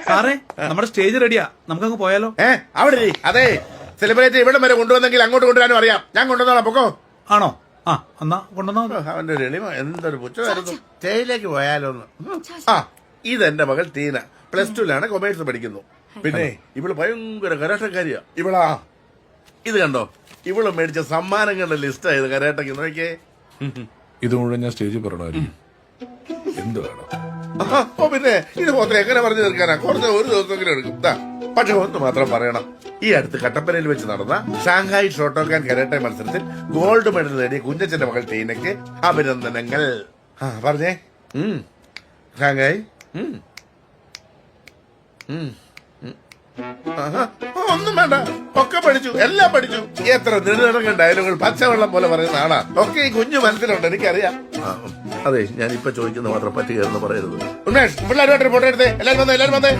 സാറേ നമ്മുടെ സ്റ്റേജ് റെഡിയാ, നമുക്കങ്ങ് പോയാലോ? അവിടെ അതെ, സെലിബ്രേറ്റ് ഇവിടെ വരെ കൊണ്ടുവന്നെങ്കിൽ അങ്ങോട്ട് കൊണ്ടുവരാനും അറിയാം. ഞാൻ കൊണ്ടുവന്നോളാം, പൊക്കോ. ആണോ? ആ എന്നാ കൊണ്ടുവന്നോ. അവന്റെ ഒരു എളിമ എന്തൊരു പുച്ഛമായിരുന്നു. സ്റ്റേജിലേക്ക് പോയാലോന്ന്. ആ, ഇതെന്റെ മകൾ ടീന, +2 കൊമേഴ്സ് പഠിക്കുന്നു. പിന്നെ ഇവള് ഭയങ്കര കരാട്ടക്കാരിയാ. ഇവളാ ഇത് കണ്ടോ, ഇവള് മേടിച്ച സമ്മാനങ്ങളുടെ ലിസ്റ്റായത് കരാട്ടയ്ക്ക്. നോക്കിയേ. ഇത് മുഴുവൻ ഞാൻ സ്റ്റേജിൽ പറയണമായിരിക്കും. എന്ത് വേണം? പിന്നെ ഇത് മൊത്തം എങ്ങനെ പറഞ്ഞു തീർക്കാനാ? കുറച്ച് ഒരു ദിവസമെങ്കിലും എടുക്കും. പക്ഷെ ഒന്ന് മാത്രം പറയണം, ഈ അടുത്ത് കട്ടപ്പനയിൽ വെച്ച് നടന്ന ഷാങ്ഹായ് ഷോട്ടോക്കാൻ കരാട്ടെ മത്സരത്തിൽ ഗോൾഡ് മെഡൽ നേടിയ കുഞ്ഞച്ചന്റെ മകൾ ടീനയ്ക്ക് അഭിനന്ദനങ്ങൾ. പറഞ്ഞേ. ഷാങ്ഹായ് ഒന്നും വേണ്ട, ഒക്കെ പഠിച്ചു, എല്ലാം പഠിച്ചു. എത്ര നെടുനടങ്ങ ഡയലോഗുകൾ പച്ചവെള്ളം പോലെ പറയുന്ന ആളാ. ഒക്കെ ഈ കുഞ്ഞു മനസ്സിലുണ്ട്, എനിക്കറിയാം. അതെ, ഞാൻ ഇപ്പൊ ചോദിക്കുന്ന മാത്രം പറ്റുകയെന്ന് പറയരുത്. ഉമേഷ്, പിള്ളേരുമായിട്ടൊരു ഫോട്ടോ എടുത്തേ. എല്ലാരും വന്നേ.